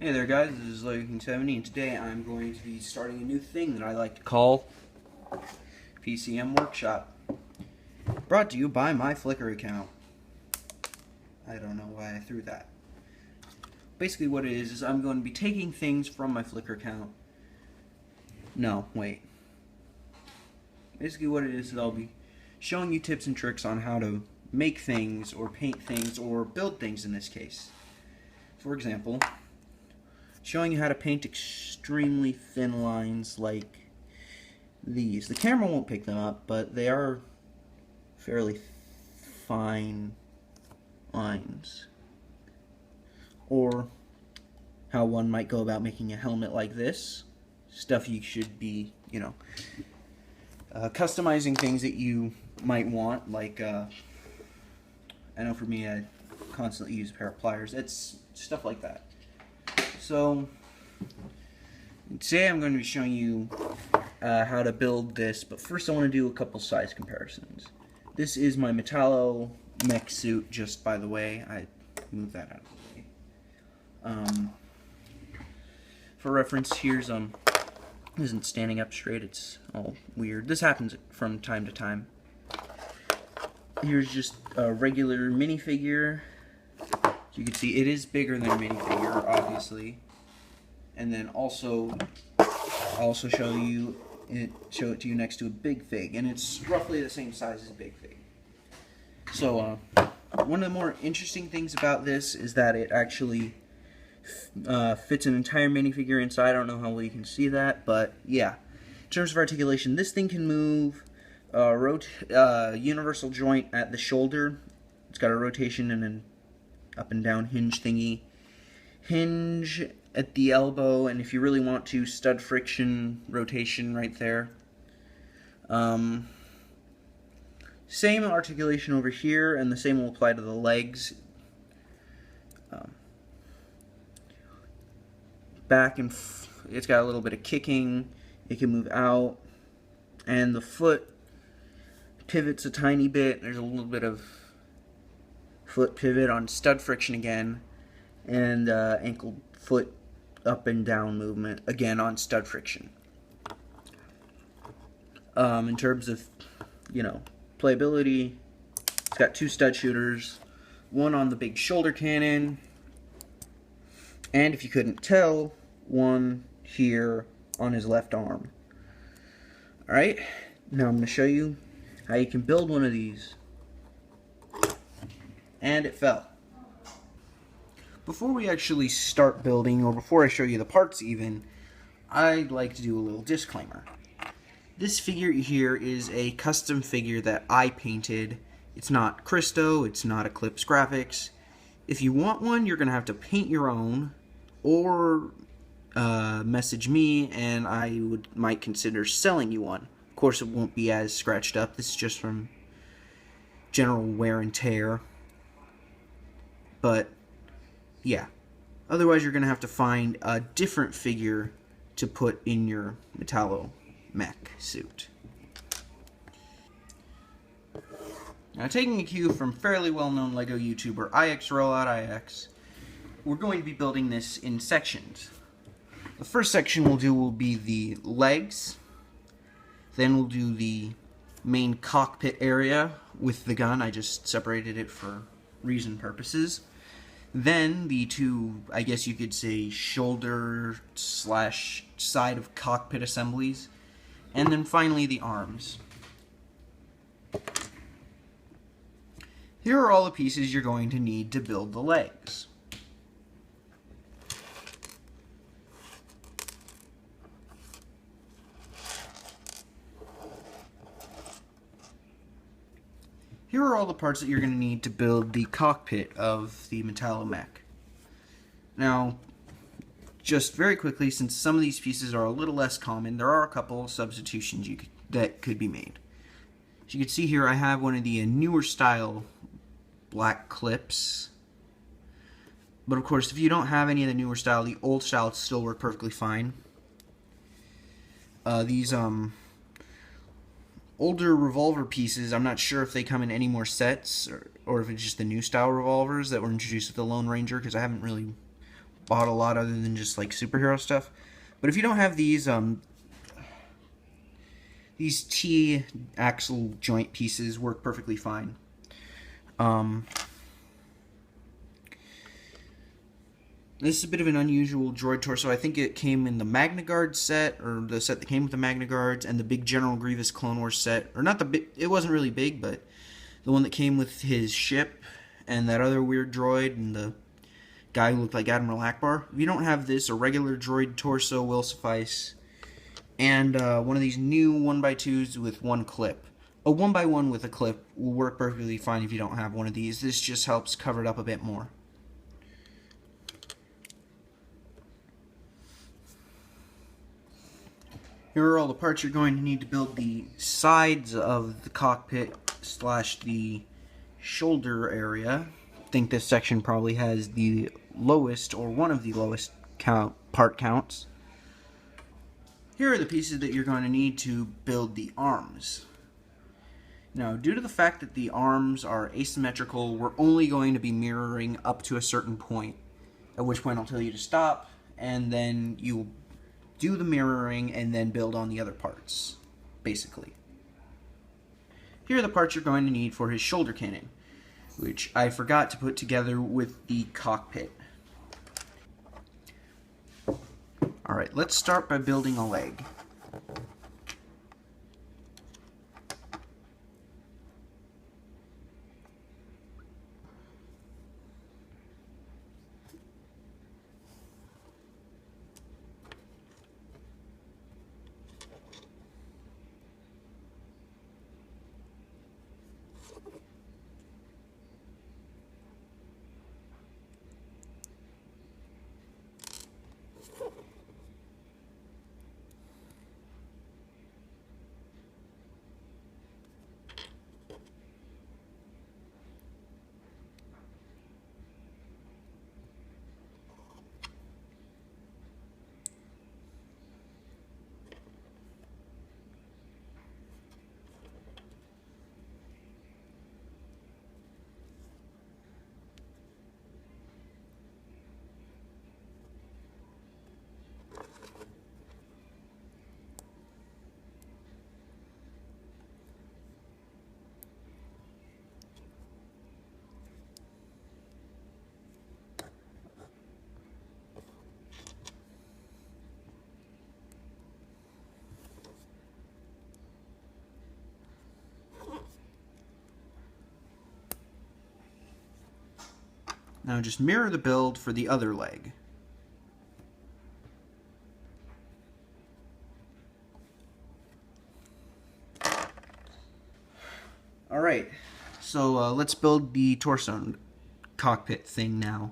Hey there guys, this is King70 and today I'm going to be starting a new thing that I like to call PCM Workshop. Brought to you by my Flickr account. I don't know why I threw that. Basically what it is I'm going to be taking things from my Flickr account. No, wait. Basically what it is I'll be showing you tips and tricks on how to make things or paint things or build things in this case. For example, showing you how to paint extremely thin lines like these. The camera won't pick them up, but they are fairly fine lines. Or how one might go about making a helmet like this. Stuff you should be, customizing things that you might want, like, I know for me I constantly use a pair of pliers. It's stuff like that. So, today I'm going to be showing you how to build this, but first I want to do a couple size comparisons. This is my Metallo Mech suit, just by the way. I moved that out of the way. For reference, here's, isn't standing up straight, it's all weird. This happens from time to time. Here's just a regular minifigure. You can see it is bigger than a minifigure, obviously. And then also, I'll also show it to you next to a big fig, and it's roughly the same size as a big fig. So, one of the more interesting things about this is that it actually fits an entire minifigure inside. I don't know how well you can see that, but yeah. In terms of articulation, this thing can move universal joint at the shoulder. It's got a rotation and an up and down hinge thingy. Hinge at the elbow, and if you really want to, stud friction rotation right there. Same articulation over here, and the same will apply to the legs. Back and it's got a little bit of kicking. It can move out, and the foot pivots a tiny bit. There's a little bit of foot pivot on stud friction again, and ankle foot up and down movement again on stud friction. In terms of playability, it's got two stud shooters, one on the big shoulder cannon, and if you couldn't tell, one here on his left arm. Alright, now I'm going to show you how you can build one of these. And it fell. Before we actually start building, or before I show you the parts even, I'd like to do a little disclaimer. This figure here is a custom figure that I painted. It's not Cristo, it's not Eclipse Graphics. If you want one, you're going to have to paint your own, or message me and I might consider selling you one. Of course, it won't be as scratched up. This is just from general wear and tear. But yeah, otherwise you're going to have to find a different figure to put in your Metallo Mech suit. Now, taking a cue from fairly well-known LEGO YouTuber IX, we're going to be building this in sections. The first section we'll do will be the legs, then we'll do the main cockpit area with the gun. I just separated it for reason purposes. Then the two, I guess you could say, shoulder / side of cockpit assemblies. And then finally the arms. Here are all the pieces you're going to need to build the legs. Here are all the parts that you're going to need to build the cockpit of the Metallo Mech. Now, just very quickly, since some of these pieces are a little less common, there are a couple substitutions that could be made. As you can see here, I have one of the newer style black clips. But of course, if you don't have any of the newer style, the old style still work perfectly fine. These older revolver pieces, I'm not sure if they come in any more sets or if it's just the new style revolvers that were introduced with the Lone Ranger, because I haven't really bought a lot other than just like superhero stuff. But if you don't have these T-axle joint pieces work perfectly fine. This is a bit of an unusual droid torso. I think it came in the Magna Guard set, or the set that came with the Magna Guards, and the big General Grievous Clone Wars set. Or not the big, it wasn't really big, but the one that came with his ship, and that other weird droid, and the guy who looked like Admiral Akbar. If you don't have this, a regular droid torso will suffice. And one of these new 1x2s with one clip. A 1x1 with a clip will work perfectly fine if you don't have one of these. This just helps cover it up a bit more. Here are all the parts you're going to need to build the sides of the cockpit / the shoulder area. I think this section probably has the lowest, or one of the lowest part counts. Here are the pieces that you're going to need to build the arms. Now, due to the fact that the arms are asymmetrical, we're only going to be mirroring up to a certain point, at which point I'll tell you to stop, and then you'll do the mirroring and then build on the other parts, basically. Here are the parts you're going to need for his shoulder cannon, which I forgot to put together with the cockpit. Alright, let's start by building a leg. Now just mirror the build for the other leg. Alright, so let's build the torso cockpit thing now.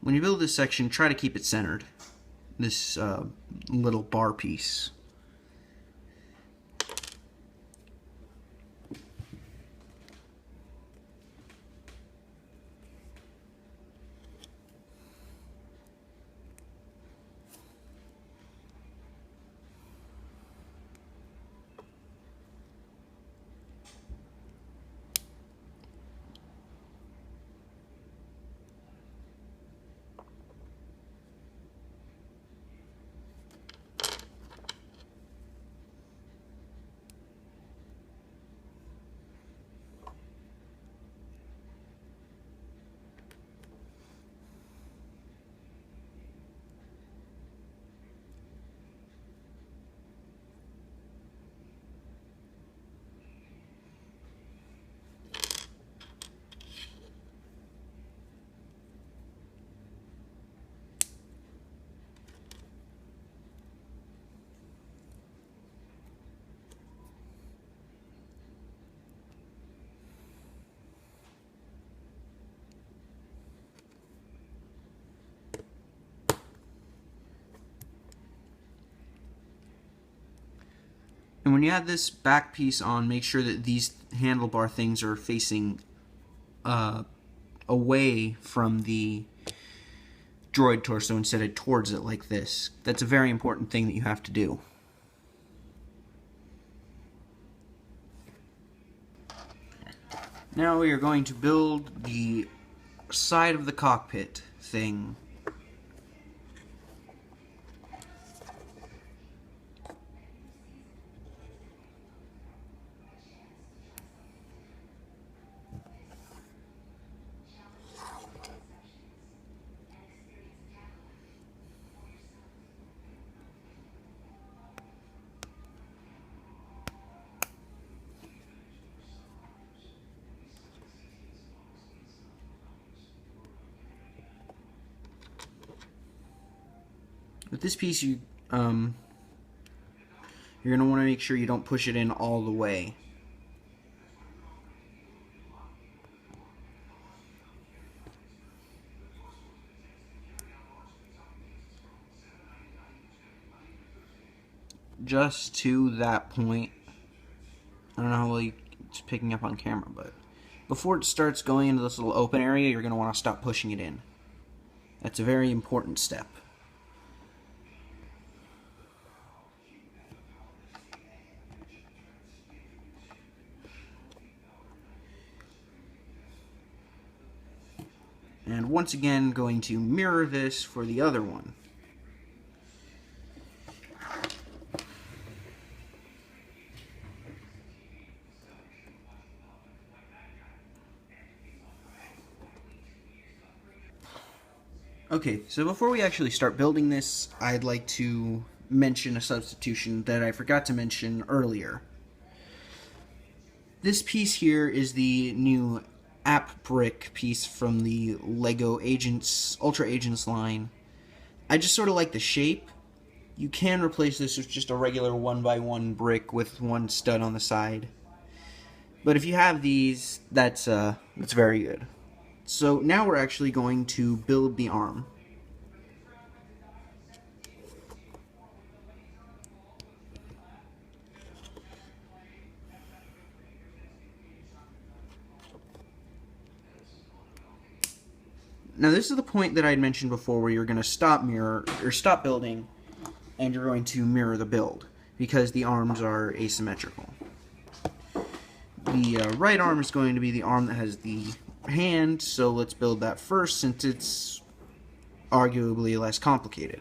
When you build this section, try to keep it centered. This little bar piece. when you add this back piece on, make sure that these handlebar things are facing away from the droid torso instead of towards it like this. That's a very important thing that you have to do. Now we are going to build the side of the cockpit thing. With this piece, you're going to want to make sure you don't push it in all the way. Just to that point. I don't know how well it's picking up on camera, but before it starts going into this little open area, you're going to want to stop pushing it in. That's a very important step. And once again, going to mirror this for the other one. Okay, so before we actually start building this, I'd like to mention a substitution that I forgot to mention earlier. This piece here is the new app brick piece from the LEGO Agents, Ultra Agents line. I just sort of like the shape. You can replace this with just a regular 1x1 brick with one stud on the side. But if you have these, that's very good. So now we're actually going to build the arm. Now this is the point that I had mentioned before where you're going to stop building and you're going to mirror the build because the arms are asymmetrical. The right arm is going to be the arm that has the hand, so let's build that first since it's arguably less complicated.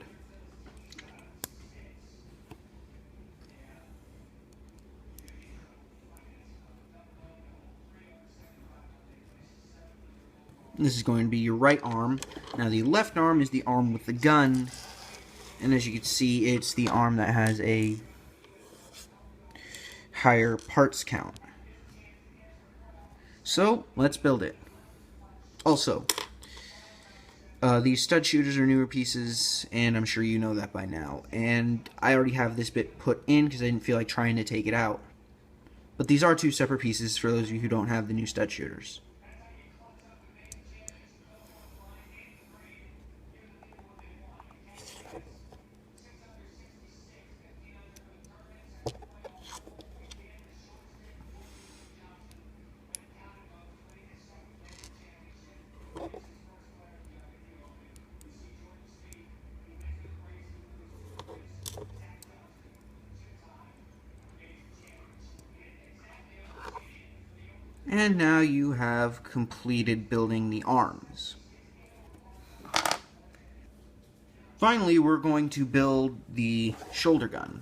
This is going to be your right arm. Now the left arm is the arm with the gun, and as you can see, it's the arm that has a higher parts count. So, let's build it. Also, these stud shooters are newer pieces, and I'm sure you know that by now. And I already have this bit put in because I didn't feel like trying to take it out. But these are two separate pieces for those of you who don't have the new stud shooters. And now you have completed building the arms. Finally, we're going to build the shoulder gun.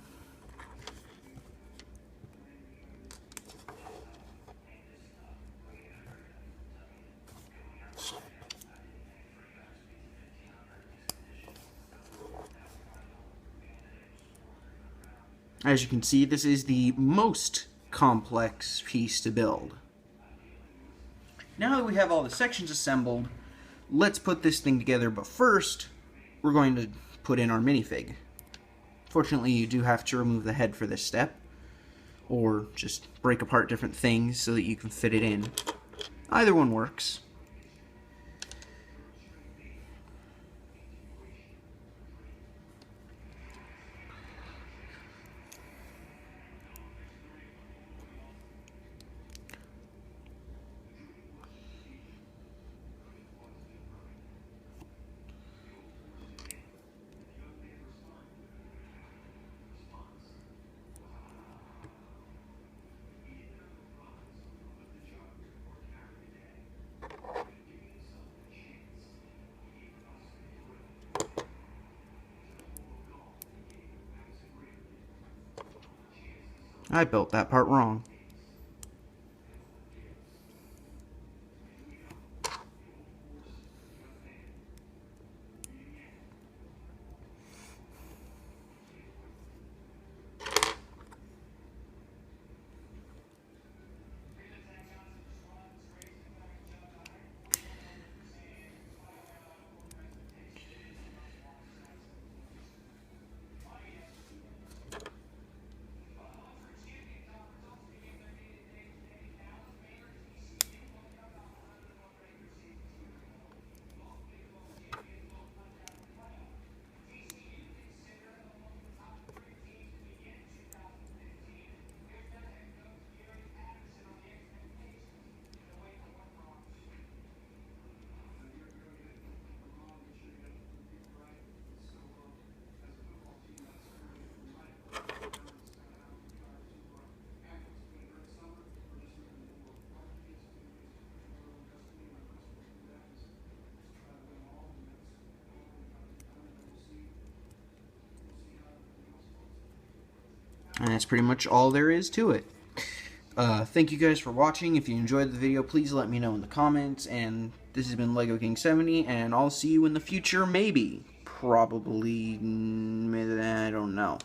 As you can see, this is the most complex piece to build. Now that we have all the sections assembled, let's put this thing together, but first, we're going to put in our minifig. Fortunately, you do have to remove the head for this step, or just break apart different things so that you can fit it in. Either one works. I built that part wrong. And that's pretty much all there is to it. Thank you guys for watching. If you enjoyed the video, please let me know in the comments. And this has been Lego King 70, and I'll see you in the future, maybe. Probably, I don't know.